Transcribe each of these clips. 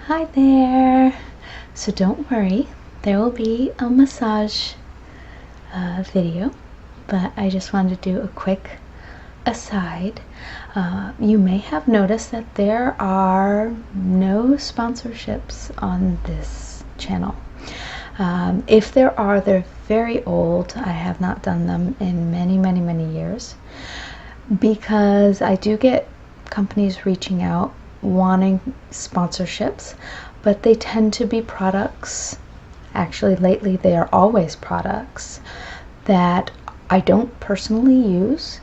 Hi there. So don't worry, there will be a massage video, but I just wanted to do a quick aside. You may have noticed that there are no sponsorships on this channel. If there are, they're very old. I have not done them in many years, because I do get companies reaching out wanting sponsorships, but they tend to be products. Actually, lately they are always products that I don't personally use,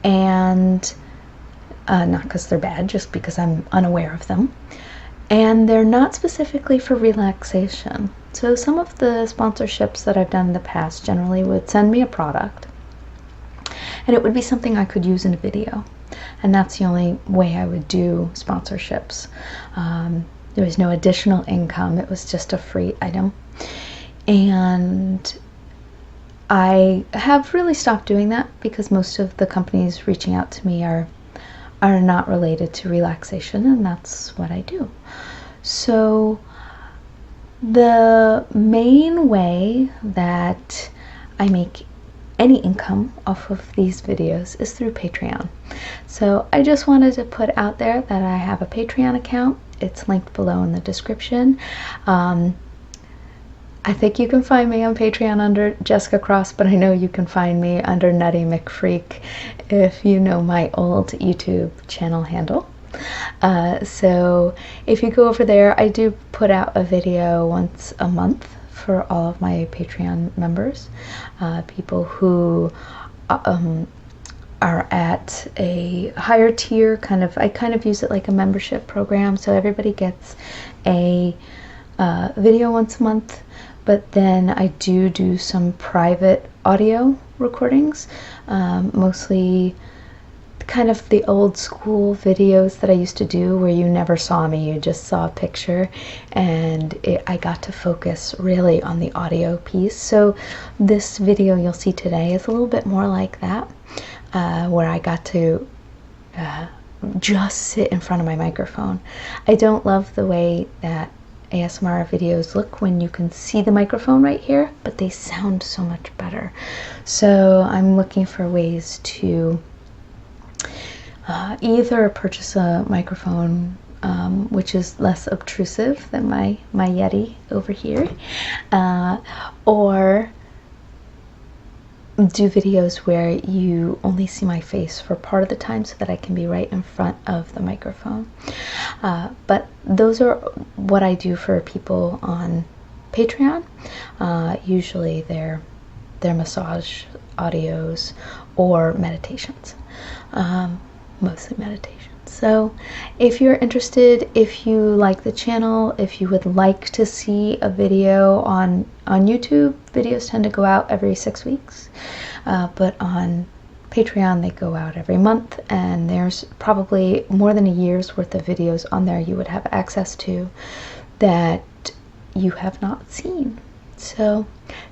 and not because they're bad, just because I'm unaware of them, and they're not specifically for relaxation. So some of the sponsorships that I've done in the past generally would send me a product, and it would be something I could use in a video. And that's the only way I would do sponsorships. There was no additional income. It was just a free item. And I have really stopped doing that because most of the companies reaching out to me are not related to relaxation, and that's what I do. So the main way that I make any income off of these videos is through Patreon. So I just wanted to put out there that I have a Patreon account. It's linked below in the description. I think you can find me on Patreon under Jessica Cross, but I know you can find me under Nutty McFreak if you know my old YouTube channel handle. So if you go over there, I do put out a video once a month for all of my Patreon members, people who are at a higher tier. I kind of use it like a membership program, so everybody gets a video once a month, but then I do some private audio recordings, mostly kind of the old school videos that I used to do where you never saw me, you just saw a picture, and I got to focus really on the audio piece. So this video you'll see today is a little bit more like that, where I got to just sit in front of my microphone. I don't love the way that ASMR videos look when you can see the microphone right here, but they sound so much better. So I'm looking for ways to either purchase a microphone which is less obtrusive than my Yeti over here, or do videos where you only see my face for part of the time so that I can be right in front of the microphone. But those are what I do for people on Patreon. Usually they're massage audios or meditations. Mostly meditation. So if you're interested, if you like the channel, if you would like to see a video on YouTube, videos tend to go out every 6 weeks, but on Patreon they go out every month, and there's probably more than a year's worth of videos on there you would have access to that you have not seen. So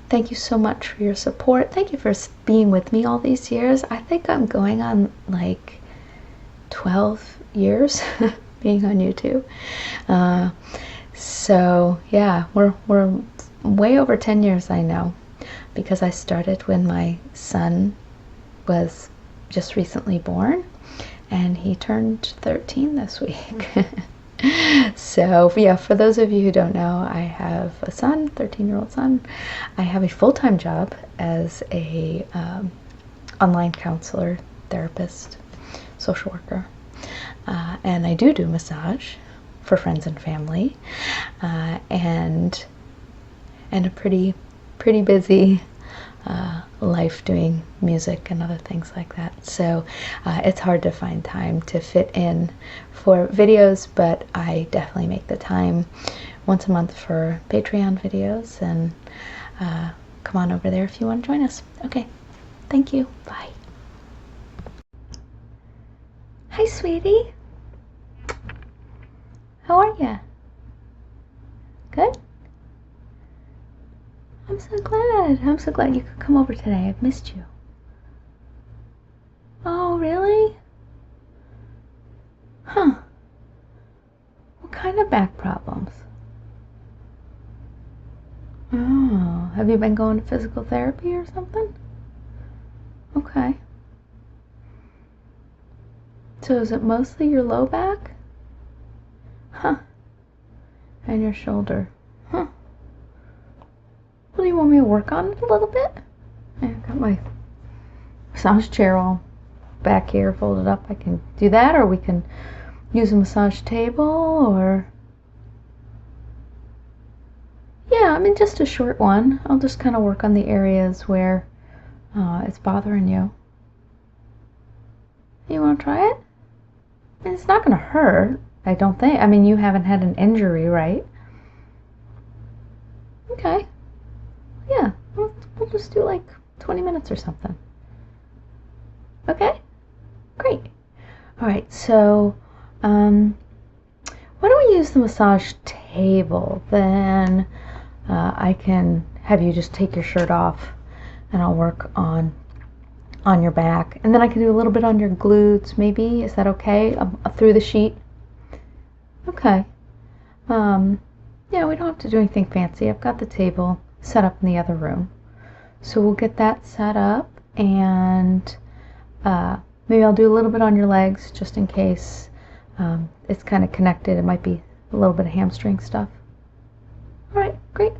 thank you so much for your support. Thank you for being with me all these years. I think I'm going on like 12 years being on YouTube. So yeah, we're way over 10 years, I know, because I started when my son was just recently born, and he turned 13 this week. So yeah, for those of you who don't know, I have a son, 13-year-old son. I have a full-time job as a online counselor, therapist, social worker, and I do massage for friends and family, and a pretty busy life doing music and other things like that. So it's hard to find time to fit in for videos, but I definitely make the time once a month for Patreon videos, and come on over there if you want to join us. Okay, thank you. Bye. Hi, sweetie. How are ya? Good? I'm so glad. I'm so glad you could come over today. I've missed you. Oh, really? Huh. What kind of back problems? Oh, have you been going to physical therapy or something? Okay. So is it mostly your low back? Huh. And your shoulder. Huh. Well, do you want me to work on it a little bit? Yeah, I've got my massage chair all back here folded up. I can do that, or we can use a massage table, or... Yeah, I mean, just a short one. I'll just kind of work on the areas where it's bothering you. You want to try it? I mean, it's not going to hurt, I don't think. I mean, you haven't had an injury, right? Okay. Yeah, we'll just do like 20 minutes or something. Okay? Great. All right, so why don't we use the massage table? Then I can have you just take your shirt off and I'll work on your back. And then I can do a little bit on your glutes, maybe. Is that okay? Through the sheet? Okay. Yeah, we don't have to do anything fancy. I've got the table set up in the other room. So we'll get that set up, and maybe I'll do a little bit on your legs just in case it's kind of connected. It might be a little bit of hamstring stuff. All right, great.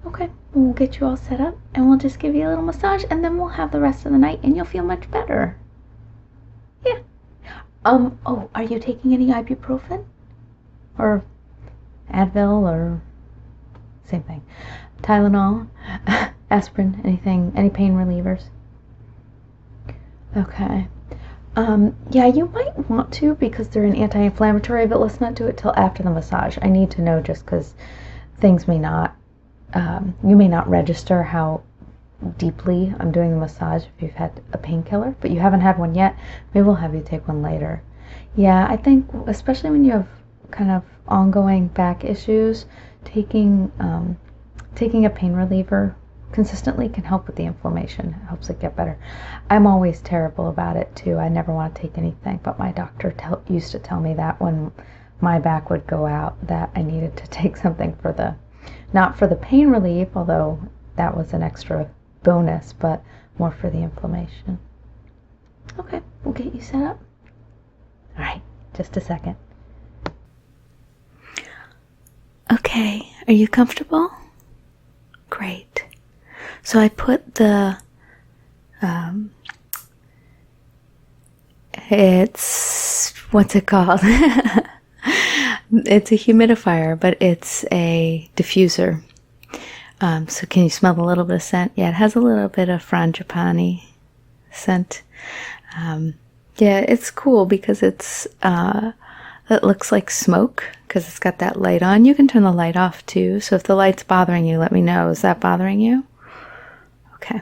Okay, we'll get you all set up, and we'll just give you a little massage, and then we'll have the rest of the night, and you'll feel much better. Yeah. Oh, are you taking any ibuprofen? Or Advil, or same thing? Tylenol, aspirin, anything, any pain relievers? Okay. Yeah, you might want to, because they're an anti-inflammatory, but let's not do it till after the massage. I need to know, just because things may not, you may not register how deeply I'm doing the massage if you've had a painkiller, but you haven't had one yet. Maybe we'll have you take one later. Yeah, I think especially when you have kind of ongoing back issues, taking a pain reliever consistently can help with the inflammation. It helps it get better. I'm always terrible about it too. I never want to take anything, but my doctor used to tell me that when my back would go out, that I needed to take something for the, not for the pain relief, although that was an extra bonus, but more for the inflammation. Okay, we'll get you set up. All right, just a second. Okay, are you comfortable? Great. So I put the, it's, what's it called? It's a humidifier, but it's a diffuser. So can you smell a little bit of scent? Yeah, it has a little bit of frangipani scent. Yeah, it's cool because it looks like smoke because it's got that light on. You can turn the light off too. So if the light's bothering you, let me know. Is that bothering you? Okay.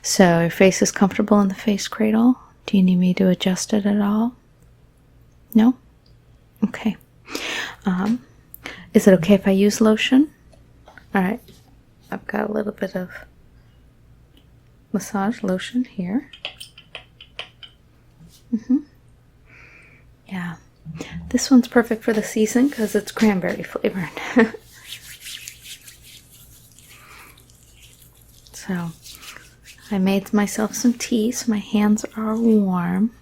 So your face is comfortable in the face cradle. Do you need me to adjust it at all? No? Okay. Is it okay if I use lotion? All right. I've got a little bit of massage lotion here. Yeah. This one's perfect for the season because it's cranberry flavored. So I made myself some tea so my hands are warm.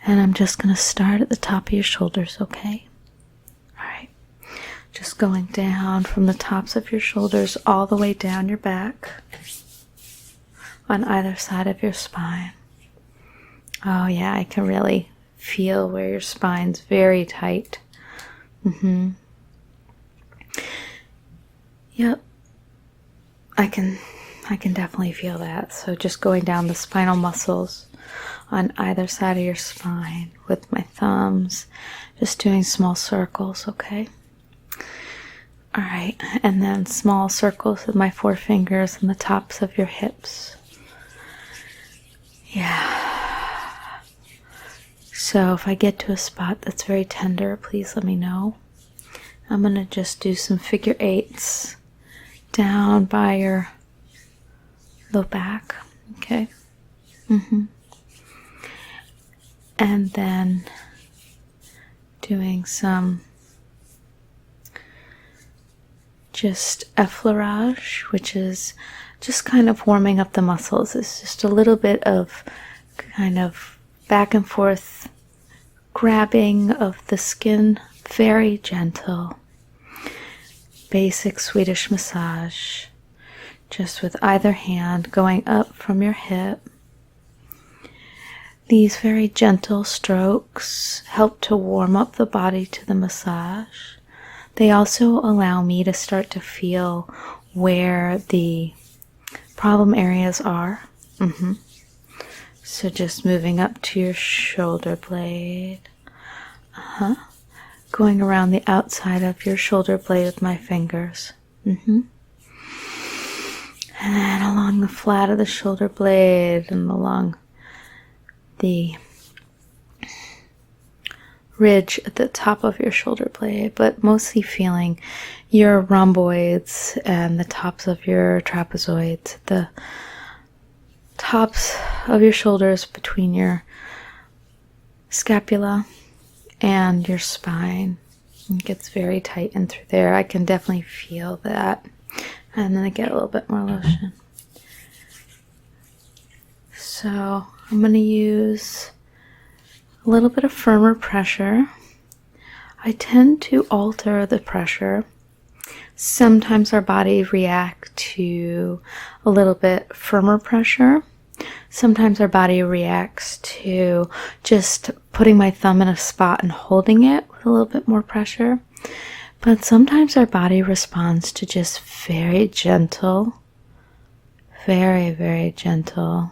And I'm just going to start at the top of your shoulders, okay? Alright. Just going down from the tops of your shoulders all the way down your back on either side of your spine. Oh yeah, I can really feel where your spine's very tight. Yep. I can definitely feel that. So just going down the spinal muscles on either side of your spine with my thumbs, just doing small circles, okay? All right, and then small circles with my forefingers on the tops of your hips. Yeah. So if I get to a spot that's very tender, please let me know. I'm going to just do some figure eights down by your low back, okay? And then doing some just effleurage, which is just kind of warming up the muscles. It's just a little bit of kind of back and forth grabbing of the skin, very gentle. Basic Swedish massage, just with either hand going up from your hip. These very gentle strokes help to warm up the body to the massage. They also allow me to start to feel where the problem areas are. So just moving up to your shoulder blade. Going around the outside of your shoulder blade with my fingers. And then along the flat of the shoulder blade and along the ridge at the top of your shoulder blade, but mostly feeling your rhomboids and the tops of your trapezoids, the tops of your shoulders between your scapula and your spine. It gets very tight in through there. I can definitely feel that. And then I get a little bit more lotion. So I'm going to use a little bit of firmer pressure. I tend to alter the pressure. Sometimes our body reacts to a little bit firmer pressure. Sometimes our body reacts to just putting my thumb in a spot and holding it with a little bit more pressure. But sometimes our body responds to just very gentle, very, very gentle.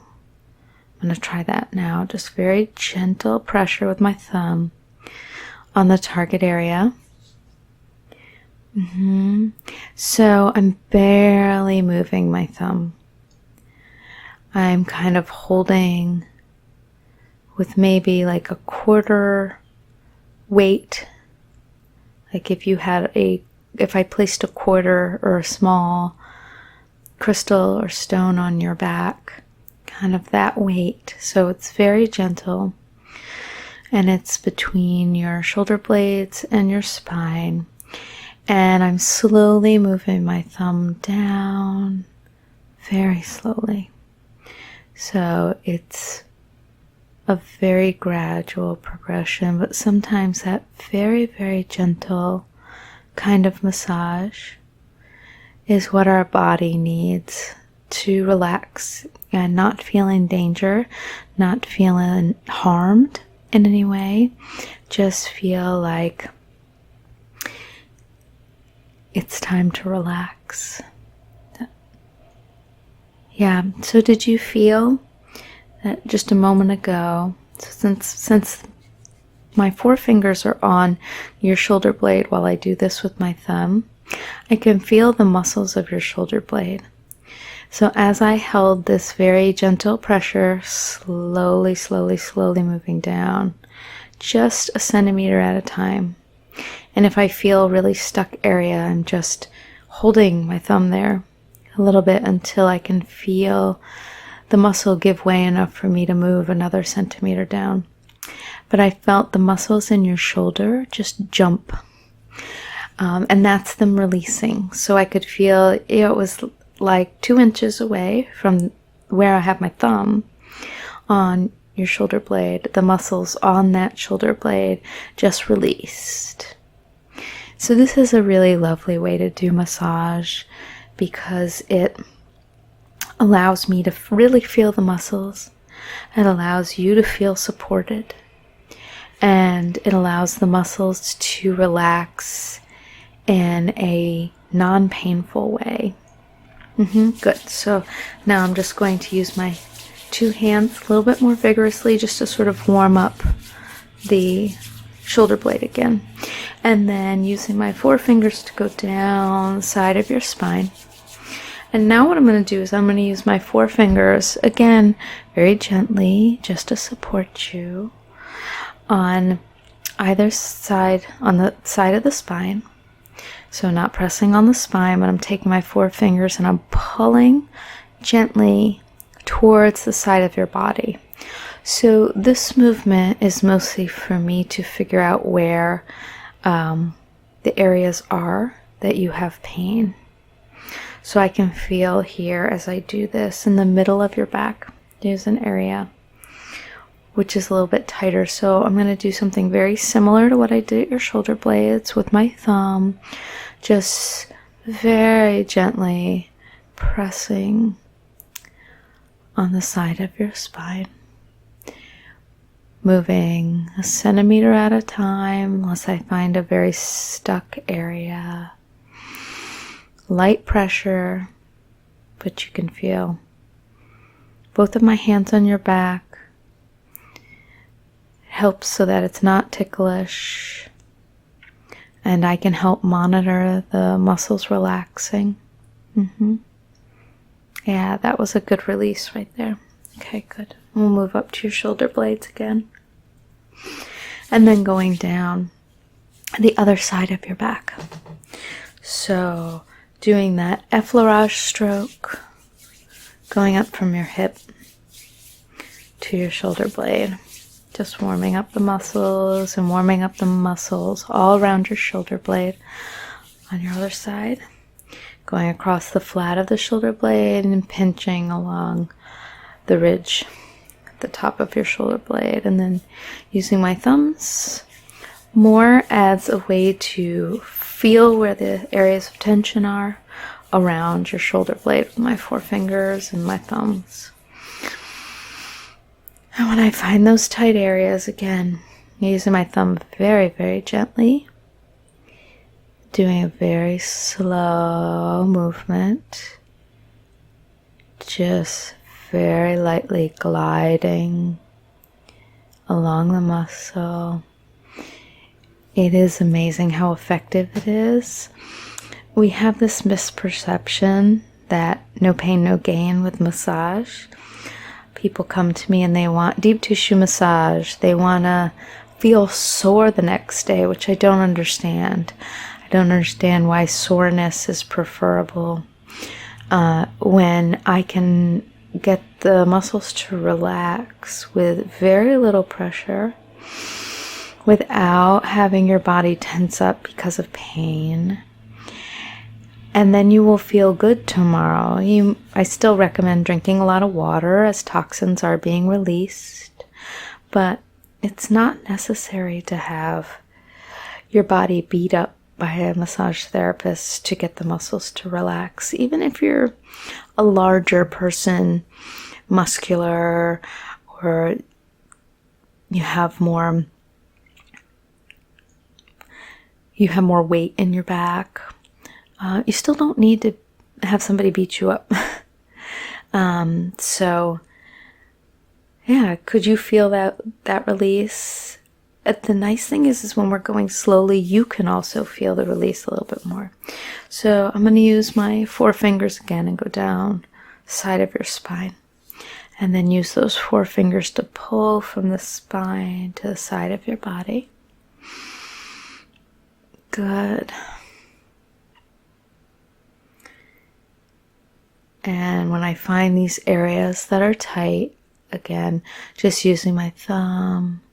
I'm going to try that now. Just very gentle pressure with my thumb on the target area. So I'm barely moving my thumb. I'm kind of holding with maybe like a quarter weight. Like if I placed a quarter or a small crystal or stone on your back, kind of that weight. So it's very gentle, and it's between your shoulder blades and your spine. And I'm slowly moving my thumb down, very slowly. So it's a very gradual progression, but sometimes that very, very gentle kind of massage is what our body needs to relax and not feel in danger, not feeling harmed in any way, just feel like it's time to relax. Yeah, so did you feel that just a moment ago, since my forefingers are on your shoulder blade while I do this with my thumb, I can feel the muscles of your shoulder blade. So as I held this very gentle pressure, slowly, slowly, slowly moving down, just a centimeter at a time. And if I feel a really stuck area, I'm just holding my thumb there a little bit until I can feel the muscle give way enough for me to move another centimeter down. But I felt the muscles in your shoulder just jump. And that's them releasing. So I could feel it was like 2 inches away from where I have my thumb on your shoulder blade. The muscles on that shoulder blade just released. So this is a really lovely way to do massage because it allows me to really feel the muscles. It allows you to feel supported. And it allows the muscles to relax in a non-painful way. Good. So now I'm just going to use my 2 hands a little bit more vigorously just to sort of warm up the shoulder blade again. And then using my forefingers to go down the side of your spine. And now what I'm going to do is I'm going to use my forefingers, again, very gently, just to support you on either side, on the side of the spine. So not pressing on the spine, but I'm taking my forefingers and I'm pulling gently towards the side of your body. So this movement is mostly for me to figure out where the areas are that you have pain. So I can feel here as I do this in the middle of your back, there's an area which is a little bit tighter. So I'm going to do something very similar to what I did at your shoulder blades with my thumb, just very gently pressing on the side of your spine. Moving a centimeter at a time unless I find a very stuck area. Light pressure, but you can feel both of my hands on your back. It helps so that it's not ticklish, and I can help monitor the muscles relaxing. Yeah, that was a good release right there. Okay, good. We'll move up to your shoulder blades again. And then going down the other side of your back. So doing that effleurage stroke, going up from your hip to your shoulder blade. Just warming up the muscles and warming up the muscles all around your shoulder blade. On your other side, going across the flat of the shoulder blade and pinching along the ridge at the top of your shoulder blade, and then using my thumbs more as a way to feel where the areas of tension are around your shoulder blade with my forefingers and my thumbs. And when I find those tight areas, again, using my thumb very, very gently, doing a very slow movement, just very lightly gliding along the muscle. It is amazing how effective it is. We have this misperception that no pain, no gain with massage. People come to me and they want deep tissue massage. They want to feel sore the next day, which I don't understand. I don't understand why soreness is preferable when I can get the muscles to relax with very little pressure without having your body tense up because of pain. And then you will feel good tomorrow. I still recommend drinking a lot of water as toxins are being released, but it's not necessary to have your body beat up by a massage therapist to get the muscles to relax. Even if you're a larger person, muscular, or you have more weight in your back, you still don't need to have somebody beat you up. So yeah, could you feel that release? The nice thing is when we're going slowly, you can also feel the release a little bit more. So I'm going to use my forefingers again and go down the side of your spine. And then use those forefingers to pull from the spine to the side of your body. Good. And when I find these areas that are tight, again, just using my thumb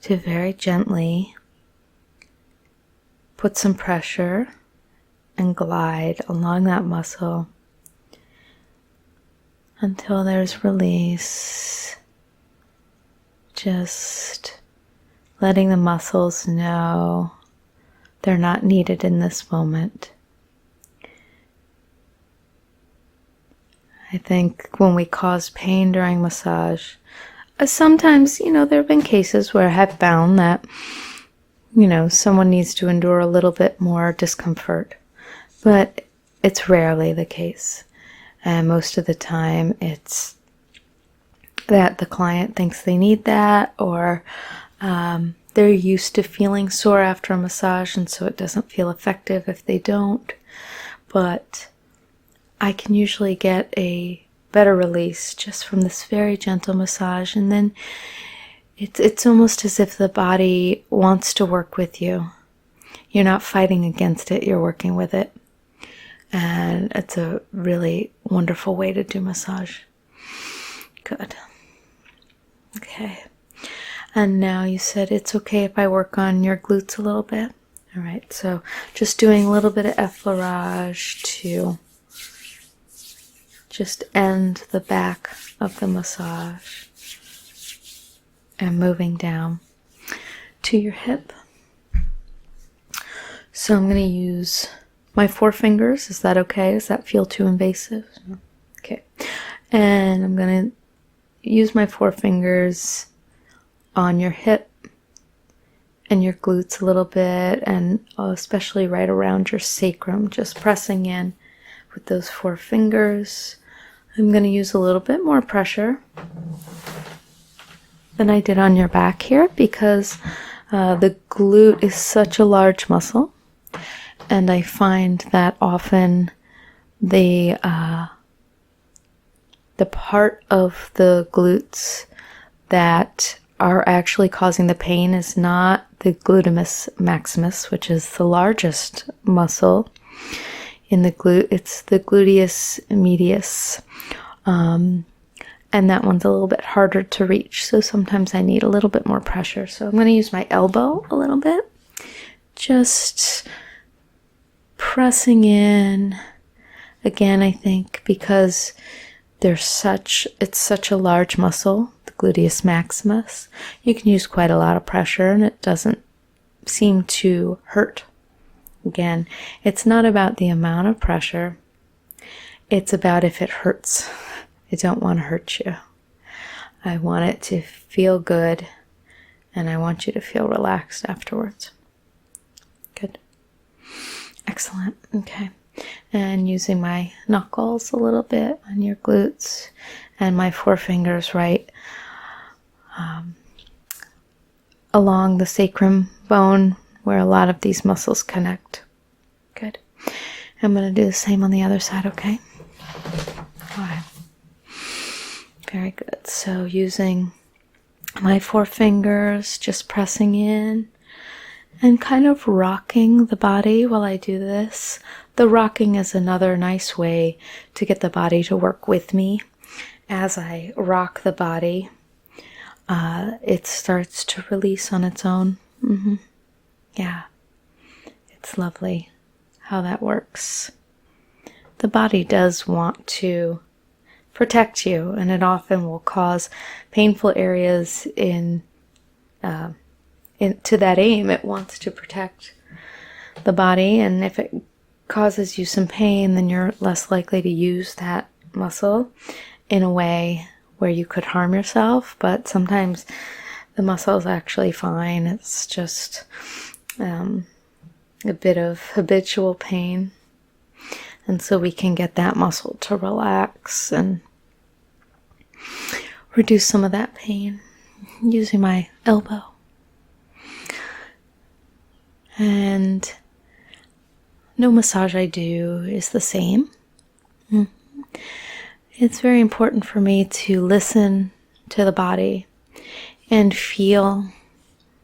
to very gently put some pressure and glide along that muscle until there's release. Just letting the muscles know they're not needed in this moment. I think when we cause pain during massage, sometimes, there have been cases where I have found that, someone needs to endure a little bit more discomfort, but it's rarely the case. And most of the time it's that the client thinks they need that, or they're used to feeling sore after a massage, and so it doesn't feel effective if they don't. But I can usually get a better release just from this very gentle massage, and then it's almost as if the body wants to work with you. You're not fighting against it, you're working with it. And it's a really wonderful way to do massage. Good. Okay. And now you said it's okay if I work on your glutes a little bit. All right, so just doing a little bit of effleurage to just end the back of the massage and moving down to your hip. So I'm going to use my forefingers. Is that okay? Does that feel too invasive? No. Okay. And I'm going to use my forefingers on your hip and your glutes a little bit, and especially right around your sacrum, just pressing in with those four fingers. I'm going to use a little bit more pressure than I did on your back here because the glute is such a large muscle, and I find that often the part of the glutes that are actually causing the pain is not the gluteus maximus, which is the largest muscle in the glute. It's the gluteus medius. And that one's a little bit harder to reach, so sometimes I need a little bit more pressure. So I'm going to use my elbow a little bit, just pressing in. Again, I think because it's such a large muscle, the gluteus maximus, you can use quite a lot of pressure and it doesn't seem to hurt. Again, it's not about the amount of pressure, it's about if it hurts. I don't want to hurt you. I want it to feel good, and I want you to feel relaxed afterwards. Good. Excellent. Okay. And using my knuckles a little bit on your glutes and my forefingers right along the sacrum bone where a lot of these muscles connect. Good. I'm going to do the same on the other side, okay? All right. Very good. So using my forefingers, just pressing in and kind of rocking the body while I do this. The rocking is another nice way to get the body to work with me. As I rock the body, it starts to release on its own. Yeah, it's lovely how that works. The body does want to protect you, and it often will cause painful areas to that aim. It wants to protect the body, and if it causes you some pain, then you're less likely to use that muscle in a way where you could harm yourself. But sometimes the muscle is actually fine. It's just a bit of habitual pain, and so we can get that muscle to relax and reduce some of that pain using my elbow. And no massage I do is the same. It's very important for me to listen to the body and feel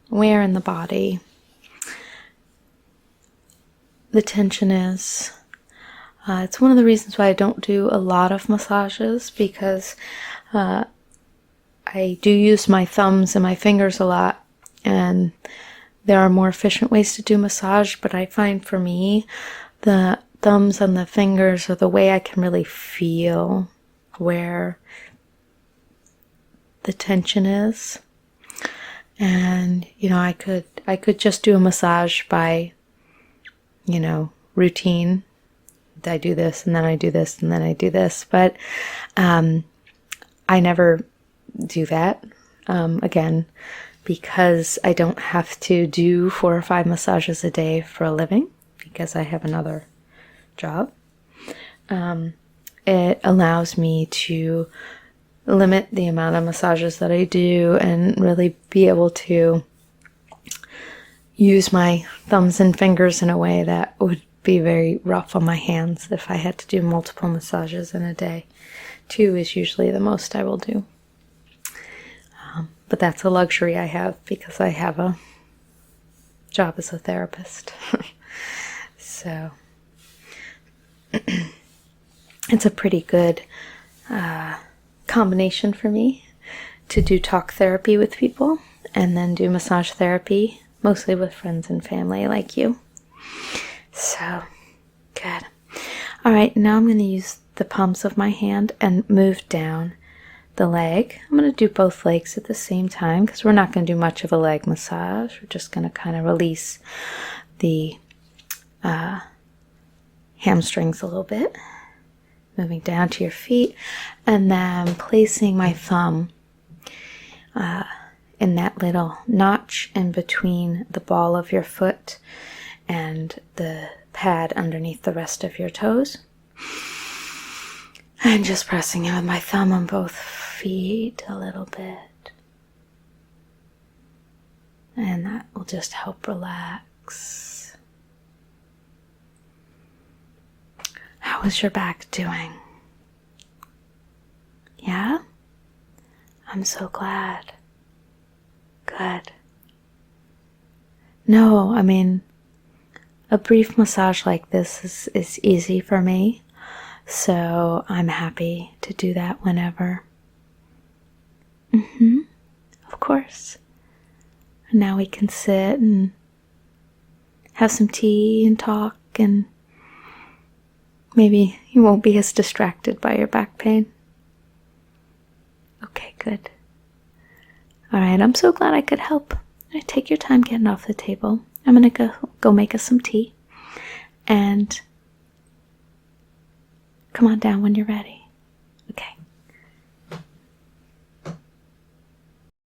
where in the body the tension is. It's one of the reasons why I don't do a lot of massages, because I do use my thumbs and my fingers a lot, and there are more efficient ways to do massage, but I find for me the thumbs and the fingers are the way I can really feel where the tension is. And I could just do a massage by routine. I do this and then I do this and then I do this, but I never do that again, because I don't have to do 4 or 5 massages a day for a living, because I have another job. It allows me to limit the amount of massages that I do and really be able to use my thumbs and fingers in a way that would be very rough on my hands if I had to do multiple massages in a day. 2 is usually the most I will do. But that's a luxury I have because I have a job as a therapist. So it's a pretty good combination for me to do talk therapy with people and then do massage therapy, mostly with friends and family like you. So, good. Alright, now I'm going to use the palms of my hand and move down the leg. I'm going to do both legs at the same time because we're not going to do much of a leg massage. We're just going to kind of release the hamstrings a little bit. Moving down to your feet and then placing my thumb in that little notch in between the ball of your foot and the pad underneath the rest of your toes. And just pressing it with my thumb on both feet a little bit. And that will just help relax. How is your back doing? Yeah? I'm so glad. Good. No, I mean, a brief massage like this is easy for me, so I'm happy to do that whenever. Of course. And now we can sit and have some tea and talk, and maybe you won't be as distracted by your back pain. Okay, good. Alright, I'm so glad I could help. Take your time getting off the table. I'm gonna go make us some tea. And come on down when you're ready.